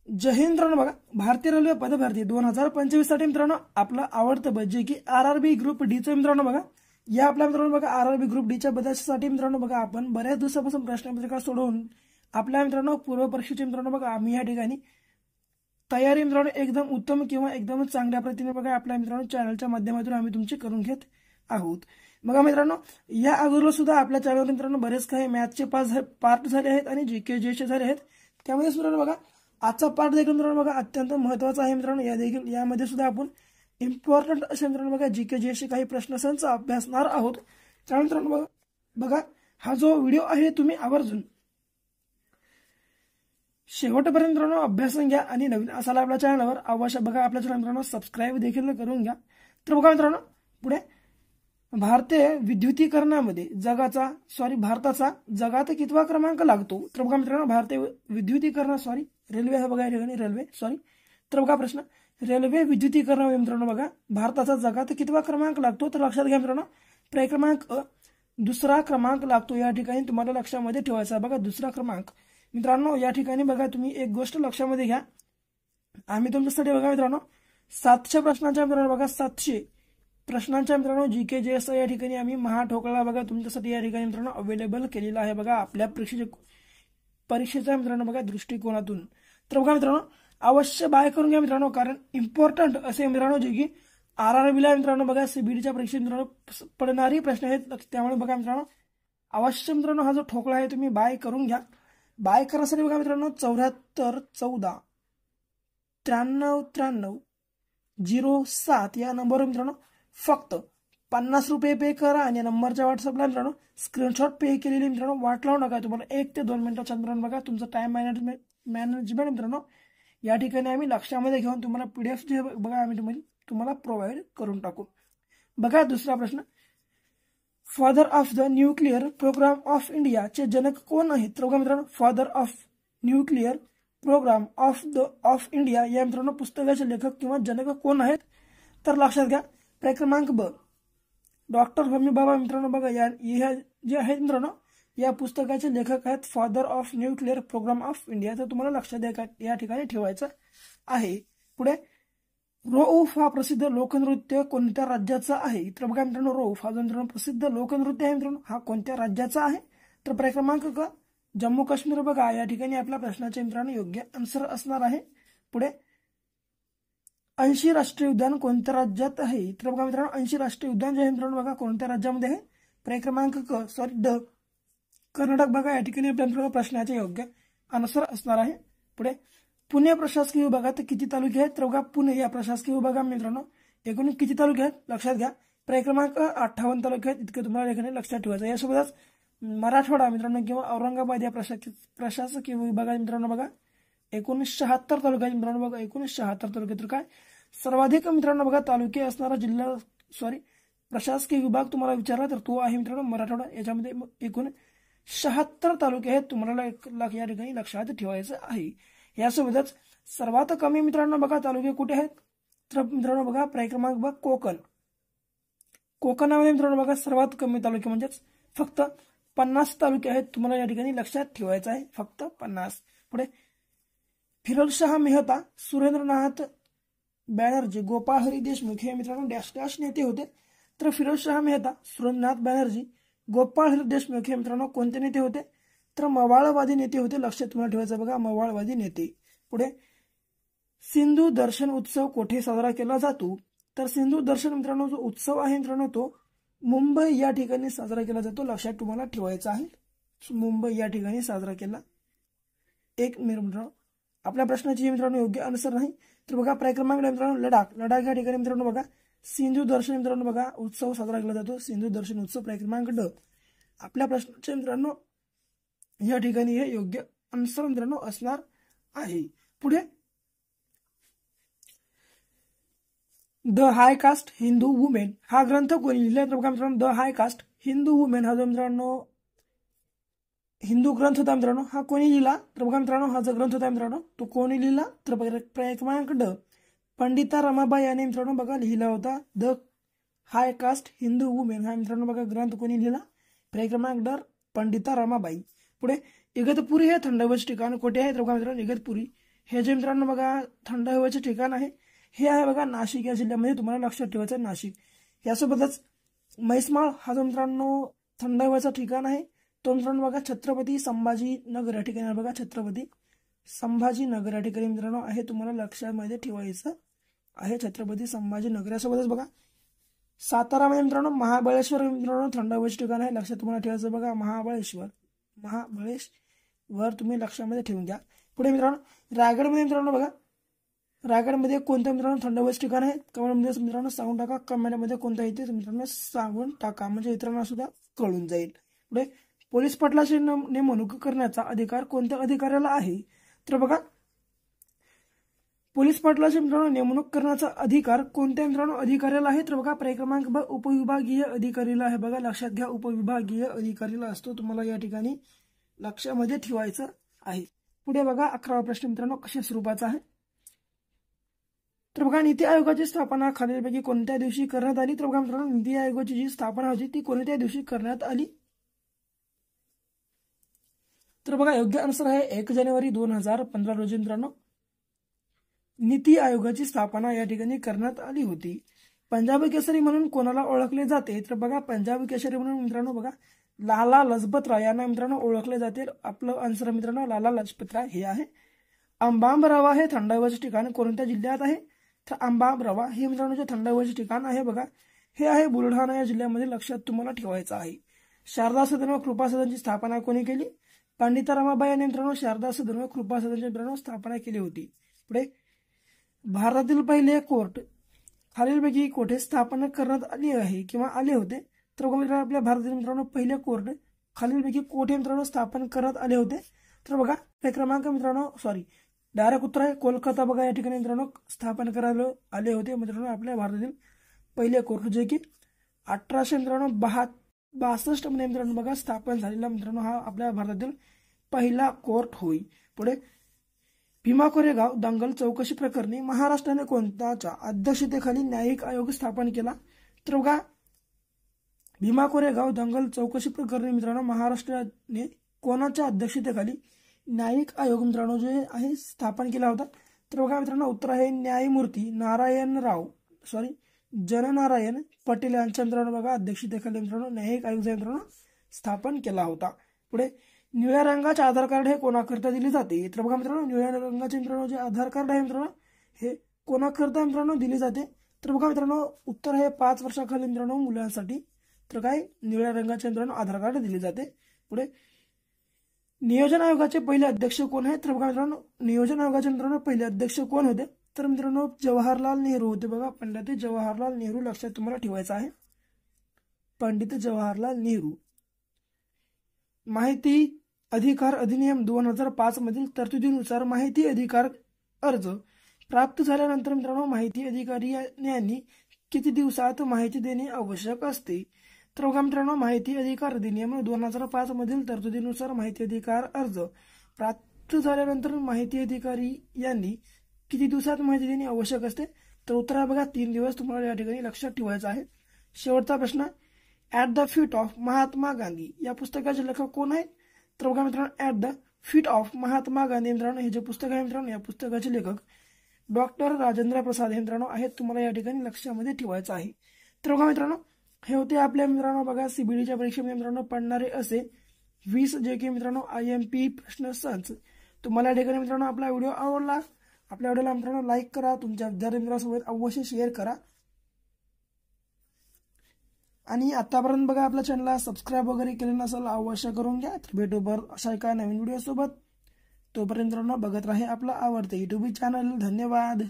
जय हिंद मित्रांनो. बघा, भारतीय रेल्वे पदभरती 2025 साठी मित्रांनो आपलं आवडतं बस जे की आरआरबी ग्रुप डीचं मित्रांनो. बघा, या आपल्या मित्रांनो बघा आरआरबी ग्रुप डीच्या बदलासाठी मित्रांनो बघा आपण बऱ्याच दिवसापासून प्रश्नपत्रिका सोडवून आपल्या मित्रांनो पूर्व परीक्षेचे मित्रांनो बघा आम्ही या ठिकाणी तयारी मित्रांनो एकदम उत्तम किंवा एकदम चांगल्या प्रतीने बघा आपल्या मित्रांनो चॅनलच्या माध्यमातून आम्ही तुमची करून घेत आहोत. बघा मित्रांनो, या अगोदर सुद्धा आपल्या चॅनलवर मित्रांनो बरेच काही मॅथचे पार्ट झाले आहेत आणि जीके जेचे झाले आहेत. त्यामध्ये मित्रांनो बघा आजचा पार्ट देखील मित्रांनो बघा अत्यंत महत्त्वाचा आहे मित्रांनो. यामध्ये सुद्धा आपण इम्पॉर्टंट असे मित्रांनो बघा जीके जेचे काही प्रश्नांचा अभ्यासणार आहोत. त्यामुळे मित्रांनो बघा हा जो व्हिडिओ आहे तुम्ही आवर्जून शेवटपर्यंत मित्रांनो अभ्यासून घ्या आणि नवीन असाला आपल्या चॅनलवर अवश्य बघा आपल्या चॅनल मित्रांनो सबस्क्राईब देखील करून घ्या. तर बघा मित्रांनो पुढे भारतीय विद्युतीकरणामध्ये भारताचा जगात कितवा क्रमांक लागतो. तर बघा मित्रांनो भारतीय विद्युतीकरण रेल्वे हा बघा या ठिकाणी तर बघा प्रश्न रेल्वे विद्युतीकरणामध्ये मित्रांनो बघा भारताचा जगात कितवा क्रमांक लागतो. तर लक्षात घ्या मित्रांनो क्रमांक दुसरा क्रमांक लागतो. या ठिकाणी तुम्हाला लक्षामध्ये ठेवायचा बघा दुसरा क्रमांक. मित्रांनो या ठिकाणी बघा तुम्ही एक गोष्ट लक्षामध्ये घ्या. आम्ही तुमच्यासाठी बघा मित्रांनो 700 प्रश्नांच्या मित्रांनो बघा 700 प्रश्नांच्या मित्रांनो जीके जे असं या ठिकाणी आम्ही महाठोकळा बघा तुमच्यासाठी या ठिकाणी मित्रांनो अवेलेबल केलेला आहे बघा आपल्या परीक्षेच्या मित्रांनो बघा दृष्टिकोनातून. तर बघा मित्रांनो अवश्य बाय करून घ्या मित्रांनो, कारण इम्पॉर्टंट असे मित्रांनो जे की आरआरबीला मित्रांनो बघा सीबीडीच्या परीक्षेत मित्रांनो पडणारी प्रश्न आहेत. त्यामुळे बघा मित्रांनो अवश्य मित्रांनो हा जो ठोकळा आहे तुम्ही बाय करून घ्या. बाय करण्यासाठी बघा मित्रांनो 74 14 93 93 07 या नंबरवर मित्रांनो फक्त 50 रुपये पे करा आणि नंबरच्या व्हॉट्सअपला मित्रांनो स्क्रीनशॉट पे केलेली मित्रांनो वाट लावू नका. तुम्हाला 1 ते 2 मिनिटाच्या मित्रांनो बघा तुमचं टाइम मॅनेजमेंट मित्रांनो या ठिकाणी आम्ही लक्षामध्ये घेऊन तुम्हाला पीडीएफ जे बघा आम्ही तुम्हाला प्रोव्हाइड करून टाकू. बघा दुसरा प्रश्न father of the nuclear program of India चे जनक कोण आहेत. तर बघा मित्रांनो father of nuclear program of India या मित्रांनो पुस्तकाचे लेखक किंवा जनक कोण आहेत. तर लक्षात घ्या क्रमांक ब डॉक्टर होमी बाबा मित्रांनो बघा या जे आहेत मित्रांनो या पुस्तकाचे लेखक आहेत father of nuclear program of India. तर तुम्हाला लक्षात या ठिकाणी ठेवायचं आहे. पुढे रोऊफ हा प्रसिद्ध लोकनृत्य कोणत्या राज्याचा आहे. तर बघा मित्रांनो रोऊफ हा जो मित्रांनो प्रसिद्ध लोकनृत्य आहे मित्रांनो हा कोणत्या राज्याचा आहे. तर क्रमांक क जम्मू काश्मीर बघा या ठिकाणी आपल्या प्रश्नाचे मित्रांनो योग्य आन्सर असणार आहे. पुढे 80 राष्ट्रीय उद्यान कोणत्या राज्यात आहे. तर बघा मित्रांनो 80 राष्ट्रीय उद्यान जे आहे मित्रांनो बघा कोणत्या राज्यामध्ये आहे. क्रमांक ड कर्नाटक बघा या ठिकाणी आपल्या प्रश्नाचे योग्य आन्सर असणार आहे. पुढे पुणे प्रशासकीय विभागात किती तालुके आहेत. तर बघा पुणे या प्रशासकीय विभागात मित्रांनो एकूण किती तालुके आहेत लक्षात घ्या. क्रमांक 58 तालुके आहेत इतकं तुम्हाला ठिकाणी लक्षात ठेवायचं. यासोबतच मराठवाडा मित्रांनो किंवा औरंगाबाद या प्रशासकीय विभागात मित्रांनो बघा 76 तालुके आहेत मित्रांनो बघा 76 तालुके. तर काय सर्वाधिक मित्रांनो बघा तालुके असणारा प्रशासकीय विभाग तुम्हाला विचारला तर तो आहे मित्रांनो मराठवाडा. याच्यामध्ये एकूण 76 तालुके आहेत तुम्हाला या ठिकाणी लक्षात ठेवायचं आहे. यासोबतच सर्वात कमी मित्रांनो बघा तालुके कुठे आहेत. तर मित्रांनो बघा क्रमांक बघा कोकणामध्ये मित्रांनो बघा सर्वात कमी तालुके म्हणजेच फक्त 50 तालुके आहेत तुम्हाला या ठिकाणी लक्षात ठेवायचं आहे फक्त 50. पुढे फिरोजशाह मेहता सुरेंद्रनाथ बॅनर्जी गोपाळ हरी देशमुख हे मित्रांनो डॅश नेते होते. तर फिरोजशाह मेहता सुरेंद्रनाथ बॅनर्जी गोपाळ हरी देशमुख हे मित्रांनो कोणते नेते होते. तर मवाळवादी नेते होते. लक्षात तुम्हाला ठेवायचं बघा मवाळवादी नेते. पुढे सिंधू दर्शन उत्सव कोठे साजरा केला जातो. तर सिंधू दर्शन मित्रांनो जो उत्सव आहे मित्रांनो तो मुंबई या ठिकाणी साजरा केला जातो. लक्षात तुम्हाला ठेवायचं आहे मुंबई या ठिकाणी साजरा केला. एक मित्रांनो आपल्या प्रश्नाची मित्रांनो योग्य आन्सर नाही. तर बघा क्रमांक मित्रांनो लडाख या ठिकाणी मित्रांनो बघा सिंधू दर्शन मित्रांनो बघा उत्सव साजरा केला जातो. सिंधू दर्शन उत्सव क्रमांक ड आपल्या प्रश्नाचे मित्रांनो या ठिकाणी हे योग्य आन्सर मित्रांनो असणार आहे. पुढे the high caste Hindu women हा ग्रंथ कोणी लिहिला. तर बघा मित्रांनो the high caste Hindu women हा जो मित्रांनो हिंदू ग्रंथ होता मित्रांनो हा कोणी लिहिला. तर बघा मित्रांनो हा जो ग्रंथ होता मित्रांनो तो कोणी लिहिला. तर क्रमांक ड पंडिता रमाबाई याने मित्रांनो बघा लिहिला होता. The high caste Hindu women हा मित्रांनो बघा ग्रंथ कोणी लिहिला. क्रमांक ड पंडिता रमाबाई. पुढे इगतपुरी हे थंड हवेचे ठिकाण कुठे आहे. तर बघा मित्रांनो इगतपुरी हे जे मित्रांनो बघा थंड हवेचे ठिकाण आहे हे आहे बघा नाशिक या जिल्ह्यामध्ये, तुम्हाला लक्षात ठेवायचं आहे नाशिक. यासोबतच म्हैसमाळ हा जो मित्रांनो थंड हवेचा ठिकाण आहे तो मित्रांनो बघा छत्रपती संभाजीनगर या ठिकाणी बघा, छत्रपती संभाजीनगर या ठिकाणी मित्रांनो आहे, तुम्हाला लक्षामध्ये ठेवायचं आहे छत्रपती संभाजीनगर. यासोबतच बघा सातारामध्ये मित्रांनो महाबळेश्वर मित्रांनो थंड हवेचे ठिकाण आहे, लक्षात तुम्हाला ठेवायचं बघा महाबळेश्वर तुम्ही लक्षामध्ये ठेवून घ्या. पुढे मित्रांनो रायगडमध्ये मित्रांनो बघा रायगडमध्ये कोणत्या मित्रांनो थंड हवेचे ठिकाण आहे कमेंटमध्ये मित्रांनो सांगून टाका. कमेंटमध्ये कोणत्या येते मित्रांनो सांगून टाका म्हणजे इतरांना सुद्धा कळून जाईल. पुढे पोलीस पाटलाची नेमणूक करण्याचा अधिकार कोणत्या अधिकाऱ्याला आहे, तर बघा पोलीस पाटलाची मित्रांनो नेमणूक करण्याचा अधिकार कोणत्या मित्रांनो अधिकाऱ्याला आहे, तर बघा क्रमांक ब उपविभागीय अधिकारीला आहे. बघा लक्षात घ्या उपविभागीय अधिकारीला असतो, तुम्हाला या ठिकाणी लक्षामध्ये ठेवायचं आहे. पुढे बघा 11वा प्रश्न मित्रांनो कशा स्वरूपाचा आहे, तर बघा नीती आयोगाची स्थापना खालीलपैकी कोणत्या दिवशी करण्यात आली, तर बघा मित्रांनो नीती आयोगाची जी स्थापना होती ती कोणत्या दिवशी करण्यात आली, तर बघा योग्य आन्सर आहे 1 जानेवारी 2015 रोजी मित्रांनो नीती आयोगाची स्थापना या ठिकाणी करण्यात आली होती. पंजाब केसरी म्हणून कोणाला ओळखले जाते, तर बघा पंजाब केसरी म्हणून मित्रांनो बघा लाला लजपत राय यांना मित्रांनो ओळखले जाते. आपलं आन्सर मित्रांनो लाला लजपत राय हे आहे. अंबामरावा हे थंड हवेचे ठिकाण कोणत्या जिल्ह्यात आहे, तर अंबामरावा हे मित्रांनो जे थंड हवेचे ठिकाण आहे बघा हे आहे बुलढाणा या जिल्ह्यामध्ये, लक्षात तुम्हाला ठेवायचं आहे. शारदा सदन व कृपा सदनची स्थापना कोणी केली, पंडिता रमाबाई यांनी मित्रांनो शारदा सदन व कृपा सदनची मित्रांनो स्थापना केली होती. पुढे भारतातील पहिले कोर्ट खालीलपैकी कोठे स्थापना करण्यात आली आहे किंवा आले होते, तर बघा आपल्या भारतातील मित्रांनो पहिले कोर्ट खालीलपैकी कोठे मित्रांनो स्थापन करण्यात आले होते, तर बघा हे क्रमांक मित्रांनो डायरेक्ट उत्तर आहे कोलकाता बघा या ठिकाणी मित्रांनो स्थापन करायला आले होते मित्रांनो आपल्या भारतातील पहिले कोर्ट, जे की 1862 मध्ये मित्रांनो बघा स्थापन झालेला मित्रांनो हा आपल्या भारतातील पहिला कोर्ट होईल. पुढे भीमा कोरेगाव दंगल चौकशी प्रकरणी महाराष्ट्राने कोणत्याच्या अध्यक्षतेखाली न्यायिक आयोग स्थापन केला, तर बघा भीमा कोरेगाव दंगल चौकशी प्रकरणी मित्रांनो महाराष्ट्राने कोणाच्या अध्यक्षतेखाली न्यायिक आयोग मित्रांनो जे आहे स्थापन केला होता, तर बघा मित्रांनो उत्तर आहे न्यायमूर्ती जननारायण पटेल यांच्या मित्रांनो बघा अध्यक्षतेखाली मित्रांनो न्यायिक आयोग मित्रांनो स्थापन केला होता. पुढे निळ्या रंगाचे आधार कार्ड हे कोणाकरता दिले जाते, तर बघा मित्रांनो निळ्या रंगाचे मित्रांनो जे आधार कार्ड आहे मित्रांनो हे कोणाकरता मित्रांनो दिले जाते, तर बघा मित्रांनो उत्तर आहे 5 वर्षाखाली मित्रांनो मुलांसाठी, तर काय निळ्या रंगाचे मित्रांनो आधार कार्ड दिले जाते. पुढे नियोजन आयोगाचे पहिले अध्यक्ष कोण आहेत, तर बघा मित्रांनो नियोजन आयोगाचे मित्रांनो पहिले अध्यक्ष कोण होते, तर मित्रांनो जवाहरलाल नेहरू होते बघा, पंडित जवाहरलाल नेहरू लक्षात तुम्हाला ठेवायचं आहे, पंडित जवाहरलाल नेहरू. माहिती अधिकार अधिनियम 2005 मधील तरतुदीनुसार माहिती अधिकार अर्ज प्राप्त झाल्यानंतर मित्रांनो माहिती अधिकारी यांनी किती दिवसात माहिती देणे आवश्यक असते, तर बघा मित्रांनो माहिती अधिकार अधिनियम 2005 मधील तरतुदीनुसार माहिती अधिकार अर्ज प्राप्त झाल्यानंतर माहिती अधिकारी यांनी किती दिवसात माहिती देणे आवश्यक असते, तर उत्तर आहे बघा 3 दिवस, तुम्हाला या ठिकाणी लक्षात ठेवायचं आहे. शेवटचा प्रश्न at the feet of Mahatma Gandhi या पुस्तकाचे लेखक कोण आहेत, तर बघा मित्रांनो at the feet of Mahatma Gandhi मित्रांनो हे जे पुस्तक आहे मित्रांनो या पुस्तकाचे लेखक डॉक्टर राजेंद्र प्रसाद हे मित्रांनो आहेत, तुम्हाला या ठिकाणी लक्षामध्ये ठेवायचं आहे. तर बघा मित्रांनो हे होते आपल्या मित्रांनो बघा सीबीडीच्या परीक्षेमध्ये मित्रांनो पडणारे असे 20 जे की मित्रांनो IMP प्रश्न संच. तुम्हाला या ठिकाणी मित्रांनो आपला व्हिडिओ आवडला, आपल्या व्हिडिओला मित्रांनो लाईक करा, तुमच्या विद्यार्थी मित्रांसोबत अवश्य शेअर करा आणि आतापर्यंत बघा आपल्या चॅनलला सबस्क्राईब वगैरे केले नसेल अवश्य करून घ्या. तर भेटू अशा एका नवीन व्हिडिओ सोबत, तोपर्यंत मित्रांनो बघत राहा आपला आवडते YouTube चॅनल. धन्यवाद.